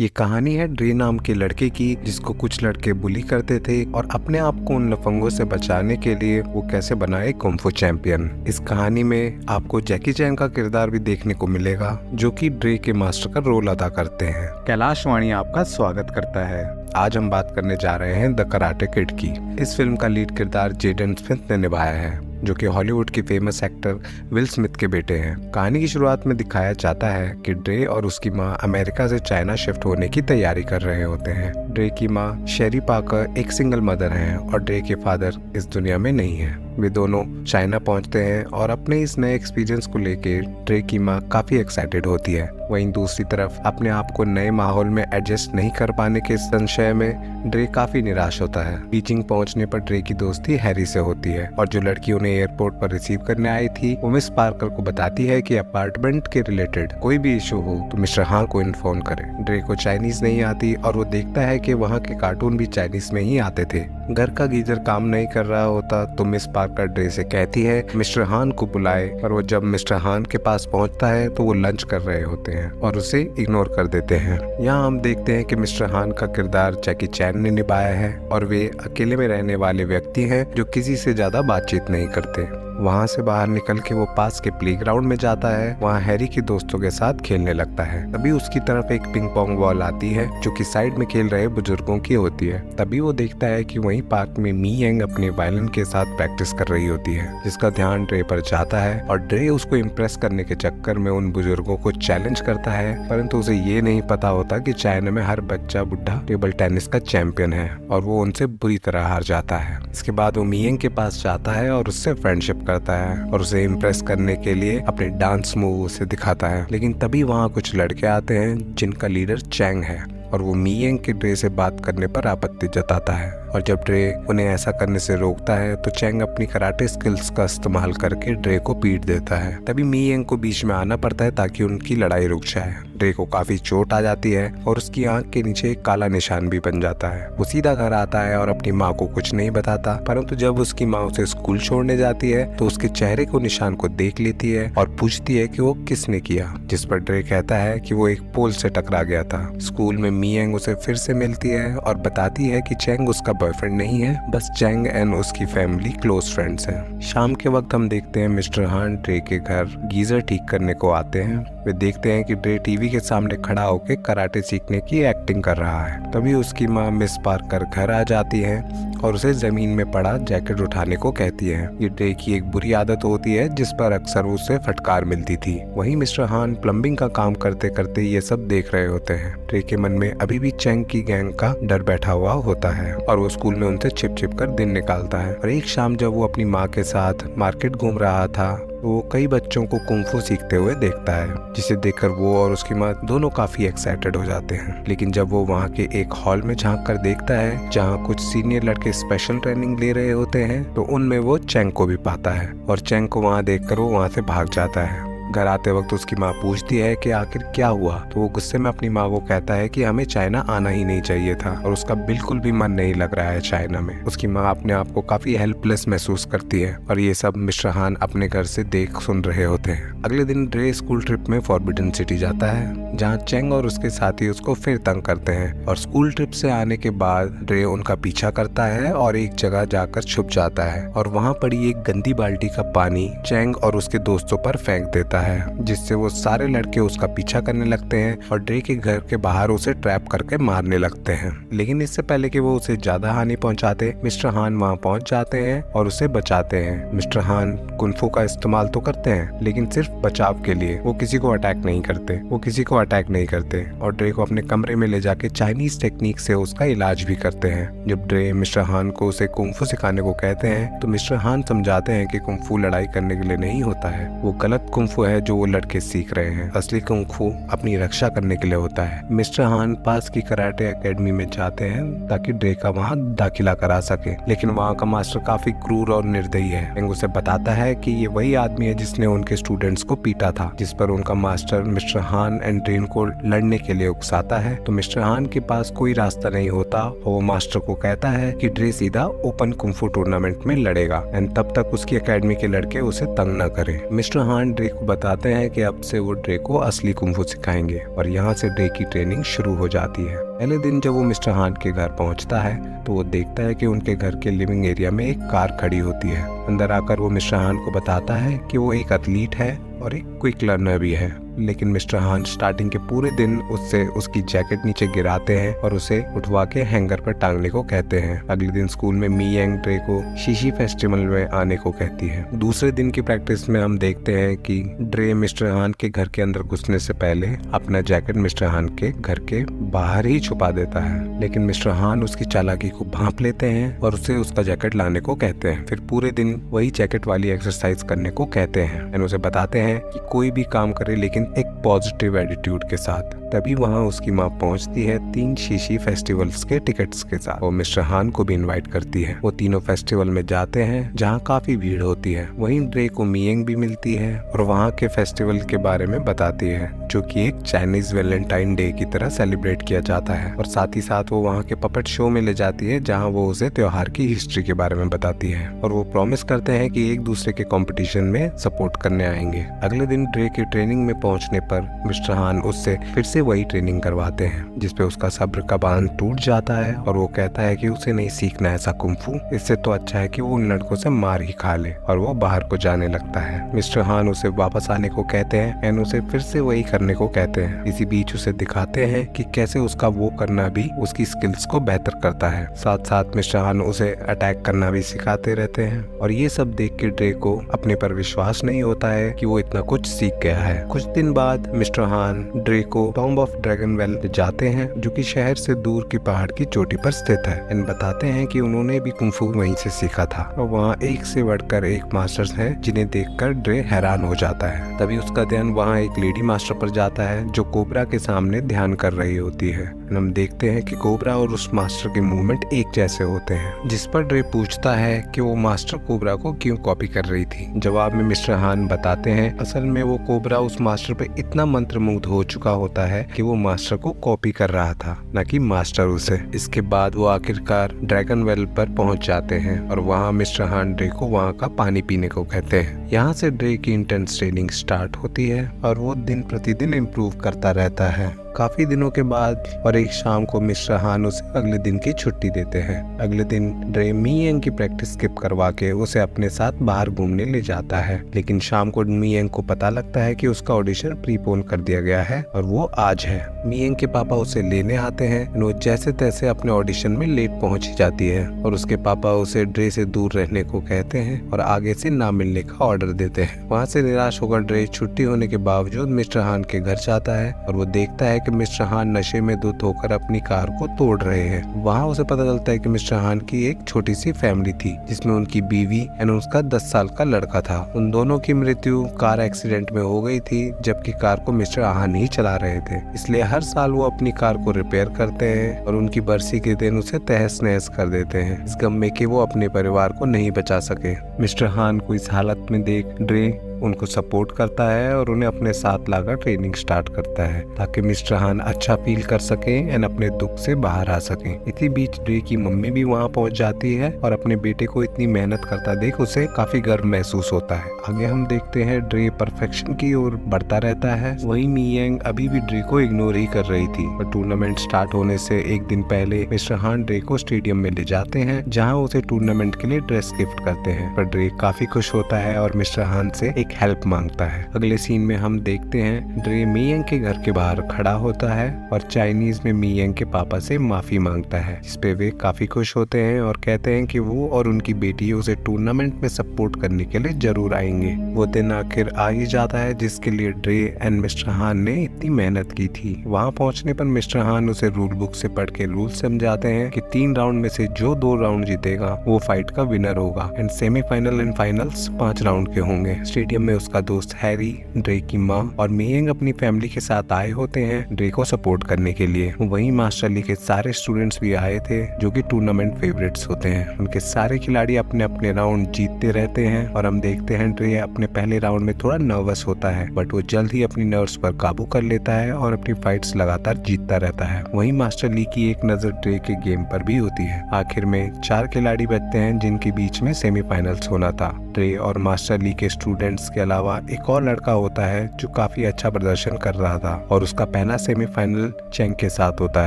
ये कहानी है ड्रे नाम के लड़के की, जिसको कुछ लड़के बुली करते थे और अपने आप को उन लफंगों से बचाने के लिए वो कैसे बनाए कुंफू चैंपियन। इस कहानी में आपको जैकी चैन का किरदार भी देखने को मिलेगा, जो कि ड्रे के मास्टर का रोल अदा करते हैं। कैलाश वाणी आपका स्वागत करता है। आज हम बात करने जा रहे हैं द कराटे किड की। इस फिल्म का लीड किरदार जेडन स्मिथ ने निभाया है, जो कि हॉलीवुड के फेमस एक्टर विल स्मिथ के बेटे हैं। कहानी की शुरुआत में दिखाया जाता है कि ड्रे और उसकी माँ अमेरिका से चाइना शिफ्ट होने की तैयारी कर रहे होते हैं। ड्रे की माँ शेरी पाकर एक सिंगल मदर हैं और ड्रे के फादर इस दुनिया में नहीं है। वे दोनों चाइना पहुंचते हैं और अपने इस नए एक्सपीरियंस को लेके ड्रे की माँ काफी एक्साइटेड होती है। वहीं दूसरी तरफ अपने आप को नए माहौल में एडजस्ट नहीं कर पाने के संशय में ड्रे काफी निराश होता है। बीजिंग पहुंचने पर ड्रे की दोस्ती हैरी से होती है और जो लड़की उन्हें एयरपोर्ट पर रिसीव करने आई थी वो मिस पार्कर को बताती है कि अपार्टमेंट के रिलेटेड कोई भी इशू हो तो मिस्टर हां को इन्फॉर्म करें। ड्रे को चाइनीज नहीं आती और वो देखता है कि वहाँ के कार्टून भी चाइनीज में ही आते थे। घर का गीजर काम नहीं कर रहा होता तो मिस पार्कर ड्रे से कहती है मिस्टर हान को बुलाए, और वो जब मिस्टर हान के पास पहुंचता है तो वो लंच कर रहे होते हैं और उसे इग्नोर कर देते हैं। यहाँ हम देखते हैं कि मिस्टर हान का किरदार जैकी चैन ने निभाया है और वे अकेले में रहने वाले व्यक्ति हैं जो किसी से ज्यादा बातचीत नहीं करते। वहाँ से बाहर निकल के वो पास के प्लेग्राउंड में जाता है। वहाँ हैरी के दोस्तों के साथ खेलने लगता है। तभी उसकी तरफ एक पिंग पोंग बॉल आती है जो कि साइड में खेल रहे बुजुर्गों की होती है। तभी वो देखता है कि वहीं पार्क में मी यंग अपने वायलिन के साथ प्रैक्टिस कर रही होती है, जिसका ध्यान ड्रे पर जाता है और ड्रे उसको इम्प्रेस करने के चक्कर में उन बुजुर्गों को चैलेंज करता है। परंतु उसे ये नहीं पता होता कि चाइना में हर बच्चा बुढ़ा टेबल टेनिस का चैंपियन है और वो उनसे बुरी तरह हार जाता है। इसके बाद वो मी यंग के पास जाता है और उससे फ्रेंडशिप करता है और उसे इम्प्रेस करने के लिए अपने डांस मूव उसे दिखाता है। लेकिन तभी वहाँ कुछ लड़के आते हैं जिनका लीडर चैंग है और वो मी यंग के ड्रे से बात करने पर आपत्ति जताता है, और जब ड्रे उन्हें ऐसा करने से रोकता है तो चैंग अपनी कराटे स्किल्स का इस्तेमाल करके ड्रे को पीट देता है। तभी मी यंग को बीच में आना पड़ता है ताकि उनकी लड़ाई रुक जाए। ड्रे को काफी चोट आ जाती है और उसकी आंख के नीचे एक काला निशान भी बन जाता है। वो सीधा घर आता है और अपनी माँ को कुछ नहीं बताता, परंतु जब उसकी माँ उसे स्कूल छोड़ने जाती है तो उसके चेहरे को निशान को देख लेती है और पूछती है कि वो किसने किया, जिस पर ड्रे कहता है कि वो एक पोल से टकरा गया था। स्कूल में मी यंग उसे फिर से मिलती है और बताती है कि चैंग उसका बॉयफ्रेंड नहीं है, बस चैंग एंड उसकी फैमिली क्लोज फ्रेंड्स हैं। शाम के वक्त हम देखते हैं मिस्टर हान ड्रे के घर गीजर ठीक करने को आते हैं। वे देखते हैं कि ड्रे टीवी के सामने खड़ा होकर कराटे सीखने की एक्टिंग कर रहा है। तभी उसकी माँ मिस पार्कर घर आ जाती है और उसे जमीन में पड़ा जैकेट उठाने को कहती है। ये ड्रे की एक बुरी आदत होती है जिस पर अक्सर उसे फटकार मिलती थी। वहीं मिस्टर हान प्लम्बिंग का काम करते करते ये सब देख रहे होते हैं। ड्रे के मन में अभी भी चैंग की गैंग का डर बैठा हुआ होता है और वो स्कूल में उनसे छिप छिप कर दिन निकालता है। और एक शाम जब वो अपनी माँ के साथ मार्केट घूम रहा था तो वो कई बच्चों को कुंफू सीखते हुए देखता है, जिसे देखकर वो और उसकी माँ दोनों काफी एक्साइटेड हो जाते हैं। लेकिन जब वो वहाँ के एक हॉल में झांक कर देखता है जहाँ कुछ सीनियर लड़के स्पेशल ट्रेनिंग ले रहे होते हैं तो उनमें वो चैंग को भी पाता है और चैंग को वहाँ देखकर वो वहाँ से भाग जाता है। घर आते वक्त उसकी माँ पूछती है कि आखिर क्या हुआ, तो वो गुस्से में अपनी माँ को कहता है कि हमें चाइना आना ही नहीं चाहिए था और उसका बिल्कुल भी मन नहीं लग रहा है चाइना में। उसकी माँ अपने आप को काफी हेल्पलेस महसूस करती है और ये सब मिस्टर हान अपने घर से देख सुन रहे होते हैं। अगले दिन ड्रे स्कूल ट्रिप में फॉरबिडन सिटी जाता है, जहाँ चैंग और उसके साथी उसको फिर तंग करते हैं और स्कूल ट्रिप से आने के बाद ड्रे उनका पीछा करता है और एक जगह जाकर छुप जाता है और वहाँ पड़ी एक गंदी बाल्टी का पानी चैंग और उसके दोस्तों पर फेंक देता है, जिससे वो सारे लड़के उसका पीछा करने लगते हैं और ड्रे के घर के बाहर उसे ट्रैप करके मारने लगते हैं। लेकिन इससे पहले कि वो उसे ज्यादा हानि पहुंचाते, मिस्टर हान वहां पहुंच जाते हैं और उसे बचाते हैं। मिस्टर हान कुंफू का इस्तेमाल तो करते हैं लेकिन सिर्फ बचाव के लिए, वो किसी को अटैक नहीं करते और ड्रे को अपने कमरे में ले जाके चाइनीज टेक्निक से उसका इलाज भी करते हैं। जब ड्रे मिस्टर हान को उसे कुंफू सिखाने को कहते हैं तो मिस्टर हान समझाते हैं कि कुंफू लड़ाई करने के लिए नहीं होता है, वो गलत कुंफू है जो वो लड़के सीख रहे हैं। असली कुंफू अपनी रक्षा करने के लिए होता है। मिस्टर हान पास की कराटे एकेडमी में जाते हैं ताकि ड्रे का वहाँ दाखिला करा सके, लेकिन वहाँ का मास्टर काफी क्रूर और निर्दयी है। चैंग उसे बताता है कि ये वही आदमी है जिसने उनके स्टूडेंट्स को पीटा था, जिस पर उनका मास्टर मिस्टर हान एंड ड्रे को लड़ने के लिए उकसाता है। तो मिस्टर हान के पास कोई रास्ता नहीं होता और वो मास्टर को कहता है कि ड्रे सीधा ओपन कुंफू टूर्नामेंट में लड़ेगा एंड तब तक उसकी एकेडमी के लड़के उसे तंग न करें। मिस्टर हान ड्रे को बताते हैं कि अब से वो ड्रे को असली कुंफू सिखाएंगे और यहाँ से ड्रे की ट्रेनिंग शुरू हो जाती है। पहले दिन जब वो मिस्टर हान के घर पहुंचता है तो वो देखता है कि उनके घर के लिविंग एरिया में एक कार खड़ी होती है। अंदर आकर वो मिस्टर हान को बताता है कि वो एक एथलीट है और एक क्विक लर्नर भी है, लेकिन मिस्टर हान स्टार्टिंग के पूरे दिन उससे उसकी जैकेट नीचे गिराते हैं और उसे उठवा के हैंगर पर टांगने को कहते हैं। अगले दिन स्कूल में मी यांग ड्रे को शीशी फेस्टिवल में आने को कहती है। दूसरे दिन की प्रैक्टिस में हम देखते हैं कि ड्रे मिस्टर हान के घर के अंदर घुसने से पहले अपना जैकेट मिस्टर हान के घर के बाहर ही छुपा देता है, लेकिन मिस्टर हान उसकी चालाकी को भांप लेते हैं और उसे उसका जैकेट लाने को कहते हैं। फिर पूरे दिन वही जैकेट वाली एक्सरसाइज करने को कहते हैं और उसे बताते हैं कि कोई भी काम करे लेकिन एक पॉजिटिव एटीट्यूड के साथ। तभी वहाँ उसकी माँ पहुँचती है 3 शीशी फेस्टिवल्स के टिकट्स के साथ और मिस्टर हान को भी इनवाइट करती है। वो तीनों फेस्टिवल में जाते हैं जहाँ काफी भीड़ होती है। वहीं ड्रे को मियंग भी मिलती है और वहाँ के फेस्टिवल के बारे में बताती है, जो कि एक चाइनीज वैलेंटाइन डे की तरह सेलिब्रेट किया जाता है। और साथ ही साथ वो वहाँ के पपेट शो में ले जाती है जहाँ वो उसे त्योहार की हिस्ट्री के बारे में बताती है और वो प्रॉमिस करते हैं कि एक दूसरे के कंपटीशन में सपोर्ट करने आएंगे। अगले दिन ड्रे की ट्रेनिंग में पहुंचने पर मिस्टर हान उससे फिर से वही ट्रेनिंग करवाते हैं, जिसपे उसका सब्र का बांध टूट जाता है और वो कहता है कि उसे नहीं सीखना ऐसा कुंफू, इससे तो अच्छा है कि वो उन लड़कों से मार ही खा ले, और वो बाहर को जाने लगता है। मिस्टर हान उसे वापस आने को कहते हैं एंड उसे फिर से वही करने को कहते हैं। इसी बीच उसे दिखाते हैं कि कैसे उसका वो करना भी उसकी स्किल्स को बेहतर करता है। साथ साथ मिस्टर हान उसे अटैक करना भी सिखाते रहते हैं और ये सब देख के ड्रे को अपने पर विश्वास नहीं होता है कि वो इतना कुछ सीख गया है। कुछ दिन बाद मिस्टर हान ड्रे को टॉम्ब ऑफ ड्रैगनवेल जाते हैं, जो कि शहर से दूर की पहाड़ की चोटी पर स्थित है। एंड बताते हैं कि उन्होंने भी कुंफू वहीं से सीखा था और वहाँ एक से बढ़कर एक मास्टर्स हैं, जिन्हें देखकर ड्रे हैरान हो जाता है। तभी उसका ध्यान वहाँ एक लेडी मास्टर पर जाता है जो कोबरा के सामने ध्यान कर रही होती है। हम देखते हैं कि कोबरा और उस मास्टर के मूवमेंट एक जैसे होते हैं, जिस पर ड्रे पूछता है कि वो मास्टर कोबरा को क्यों कॉपी कर रही थी। जवाब में मिस्टर हान बताते हैं असल में वो कोबरा उस मास्टर पे इतना मंत्रमुग्ध हो चुका होता है कि वो मास्टर को कॉपी कर रहा था, न कि मास्टर उसे। इसके बाद वो आखिरकार ड्रैगन वेल पर पहुंच जाते हैं और वहाँ मिस्टर हान ड्रे को वहाँ का पानी पीने को कहते हैं। यहाँ से ड्रे की इंटेंस ट्रेनिंग स्टार्ट होती है और वो दिन प्रतिदिन इम्प्रूव करता रहता है। काफी दिनों के बाद और एक शाम को मिस्टर हान उसे अगले दिन की छुट्टी देते हैं। अगले दिन ड्रे मी यांग की प्रैक्टिस स्किप करवा के उसे अपने साथ बाहर घूमने ले जाता है, लेकिन शाम को मी यांग को पता लगता है कि उसका ऑडिशन प्रीपोन कर दिया गया है और वो आज है। मी यांग के पापा उसे लेने आते हैं और वो जैसे तैसे अपने ऑडिशन में लेट पहुंच जाती है और उसके पापा उसे ड्रे से दूर रहने को कहते हैं और आगे से ना मिलने का ऑर्डर देते हैं। वहाँ से निराश होकर ड्रे छुट्टी होने के बावजूद मिस्टर हान के घर जाता है और वो देखता है कि मिस्टर हान नशे में धुत होकर अपनी कार को तोड़ रहे हैं। वहाँ उसे पता चलता है कि मिस्टर हान की एक छोटी सी फैमिली थी, जिसमें उनकी बीवी एंड उसका 10 साल का लड़का था। उन दोनों की मृत्यु कार एक्सीडेंट में हो गई थी, जबकि कार को मिस्टर हान ही चला रहे थे। इसलिए हर साल वो अपनी कार को रिपेयर करते हैं और उनकी बरसी के दिन उसे तहस नहस कर देते हैं, इस गम में कि वो अपने परिवार को नहीं बचा सके। मिस्टर हान को इस हालत में देख ड्रे उनको सपोर्ट करता है और उन्हें अपने साथ लाकर ट्रेनिंग स्टार्ट करता है ताकि मिस्टर हान अच्छा फील कर सके एंड अपने दुख से बाहर आ सके। इसी बीच ड्रे की मम्मी भी वहाँ पहुँच जाती है और अपने बेटे को इतनी मेहनत करता देख उसे काफी गर्व महसूस होता है। आगे हम देखते हैं ड्रे परफेक्शन की ओर बढ़ता रहता है। वहीं मी यांग अभी भी ड्रे को इग्नोर ही कर रही थी और टूर्नामेंट स्टार्ट होने से एक दिन पहले मिस्टर हान ड्रे को स्टेडियम में ले जाते हैं, जहाँ उसे टूर्नामेंट के लिए ड्रेस गिफ्ट करते हैं। पर ड्रे काफी खुश होता है और मिस्टर हान से एक हेल्प मांगता है। अगले सीन में हम देखते हैं ड्रे मी यांग के घर के बाहर खड़ा होता है और चाइनीज में मी यांग के पापा से माफी मांगता है, जिस पे वे काफी खुश होते हैं और कहते हैं कि वो और उनकी बेटी उसे टूर्नामेंट में सपोर्ट करने के लिए जरूर आएंगे। वो दिन आखिर आ ही जाता है जिसके लिए ड्रे एंड मिस्टर हान ने इतनी मेहनत की थी। वहाँ पहुँचने पर मिस्टर हान उसे रूल बुक से पढ़ के रूल समझाते हैं कि 3 राउंड में से जो 2 राउंड जीतेगा वो फाइट का विनर होगा and semifinal and finals 5 round के होंगे। स्टेडियम में उसका दोस्त हैरी, ड्रे की माँ और मी यांग अपनी फैमिली के साथ आए होते हैं ड्रे को सपोर्ट करने के लिए। वहीं मास्टर ली के सारे स्टूडेंट्स भी आए थे जो कि टूर्नामेंट फेवरेट्स होते हैं। उनके सारे खिलाड़ी अपने अपने राउंड जीतते रहते हैं और हम देखते हैं ड्रे अपने पहले राउंड में थोड़ा नर्वस होता है, बट वो जल्द ही अपनी नर्व्स पर काबू कर लेता है और अपनी फाइट्स लगातार जीतता रहता है। वहीं मास्टर ली की एक नजर ड्रे के गेम पर भी होती है। आखिर में 4 खिलाड़ी बचते हैं जिनके बीच में सेमीफाइनल्स होना था। ड्रे और मास्टर ली के स्टूडेंट्स के अलावा एक और लड़का होता है जो काफी अच्छा प्रदर्शन कर रहा था और उसका पहला सेमीफाइनल चेंग के साथ होता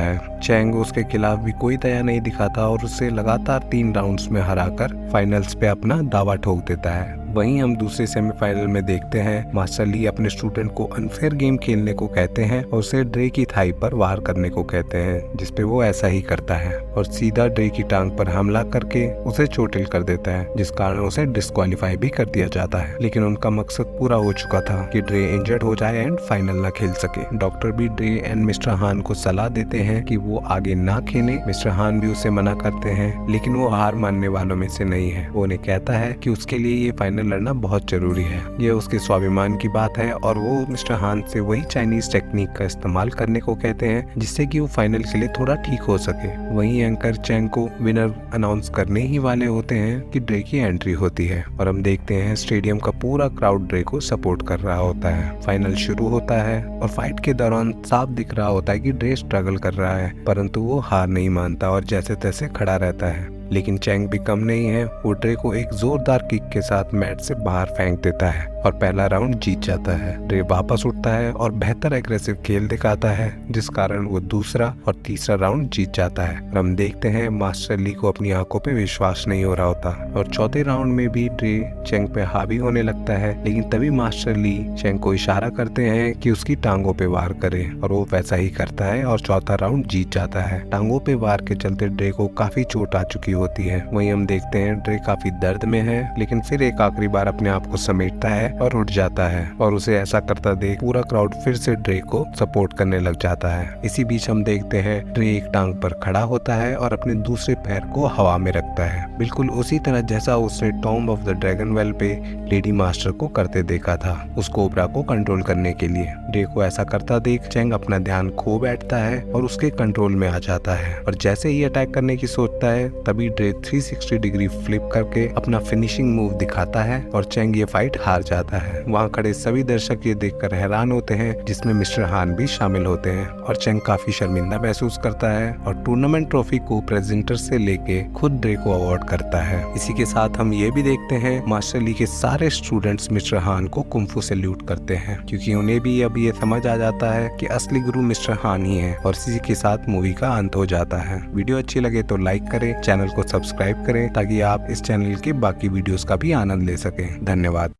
है। चेंग उसके खिलाफ भी कोई दया नहीं दिखाता और उसे लगातार 3 राउंड्स में हराकर फाइनल्स पे अपना दावा ठोक देता है। वहीं हम दूसरे सेमीफाइनल में देखते हैं मास्टर ली अपने स्टूडेंट को अनफेयर गेम खेलने को कहते हैं और उसे ड्रे की थाई पर वार करने को कहते हैं, जिसपे वो ऐसा ही करता है और सीधा ड्रे की टांग पर हमला करके उसे चोटिल कर देता है, जिस कारण उसे डिस्क्वालीफाई भी कर दिया जाता है। लेकिन उनका मकसद पूरा हो चुका था कि ड्रे इंजर्ड हो जाए एंड फाइनल न खेल सके। डॉक्टर भी ड्रे एंड मिस्टर हान को सलाह देते हैं कि वो आगे ना खेले। मिस्टर हान भी उसे मना करते हैं, लेकिन वो हार मानने वालों में से नहीं है। वो उन्हें कहता है कि उसके लिए ये फाइनल लड़ना बहुत जरूरी है। ये उसके स्वाभिमान की बात है और वो मिस्टर हान से वही चाइनीज टेक्निक का इस्तेमाल करने को कहते हैं जिससे कि वो फाइनल के लिए थोड़ा ठीक हो सके। वहीं एंकर चेंग को विनर अनाउंस करने ही वाले होते हैं कि ड्रे की एंट्री होती है और हम देखते हैं स्टेडियम का पूरा क्राउड ड्रे को सपोर्ट कर रहा होता है। फाइनल शुरू होता है और फाइट के दौरान साफ दिख रहा होता है कि ड्रे स्ट्रगल कर रहा है, परंतु वो हार नहीं मानता और जैसे तैसे खड़ा रहता है। लेकिन चेंग भी कम नहीं है, वो ड्रे को एक जोरदार किक के साथ मैट से बाहर फेंक देता है और पहला राउंड जीत जाता है। ड्रे वापस उठता है और बेहतर एग्रेसिव खेल दिखाता है, जिस कारण वो दूसरा और तीसरा राउंड जीत जाता है। और हम देखते हैं मास्टर ली को अपनी आंखों पे विश्वास नहीं हो रहा होता और चौथे राउंड में भी ड्रे चेंग पे हावी होने लगता है, लेकिन तभी मास्टर ली चेंग को इशारा करते हैं कि उसकी टांगों पे वार करे और वो वैसा ही करता है और चौथा राउंड जीत जाता है। टांगों पे वार के चलते ड्रे को काफी चोट आ चुकी होती है। वहीं हम देखते हैं ड्रे काफी दर्द में है, लेकिन फिर एक आखिरी बार अपने आप को समेटता है और उठ जाता है और उसे ऐसा करता देख पूरा क्राउड फिर से ड्रे को सपोर्ट करने लग जाता है। इसी बीच हम देखते हैं ड्रे एक टांग पर खड़ा होता है और अपने दूसरे पैर को हवा में रखता है, बिल्कुल उसी तरह जैसा उसने tomb of the dragon well पे लेडी मास्टर को करते देखा था, उस कोबरा को कंट्रोल करने के लिए। ड्रे को ऐसा करता देख चेंग अपना ध्यान खो बैठता है और उसके कंट्रोल में आ जाता है और जैसे ही अटैक करने की सोचता है तभी ड्रे 360 डिग्री फ्लिप करके अपना फिनिशिंग मूव दिखाता है और चेंग ये फाइट हार जाता है। वहाँ खड़े सभी दर्शक ये देखकर हैरान होते हैं, जिसमें मिस्टर हान भी शामिल होते हैं और चेंग काफी शर्मिंदा महसूस करता है और टूर्नामेंट ट्रॉफी को प्रेजेंटर से लेके खुद ड्रे को अवार्ड करता है। इसी के साथ हम ये भी देखते हैं मास्टर ली के सारे स्टूडेंट्स मिस्टर हान को कुंफू सैल्यूट करते हैं, क्योंकि उन्हें भी अब ये समझ आ जाता है कि असली गुरु मिस्टर हान ही है। और इसी के साथ मूवी का अंत हो जाता है। वीडियो अच्छी लगे तो लाइक करें, चैनल को सब्सक्राइब करें ताकि आप इस चैनल के बाकी वीडियोस का भी आनंद ले सकें। धन्यवाद।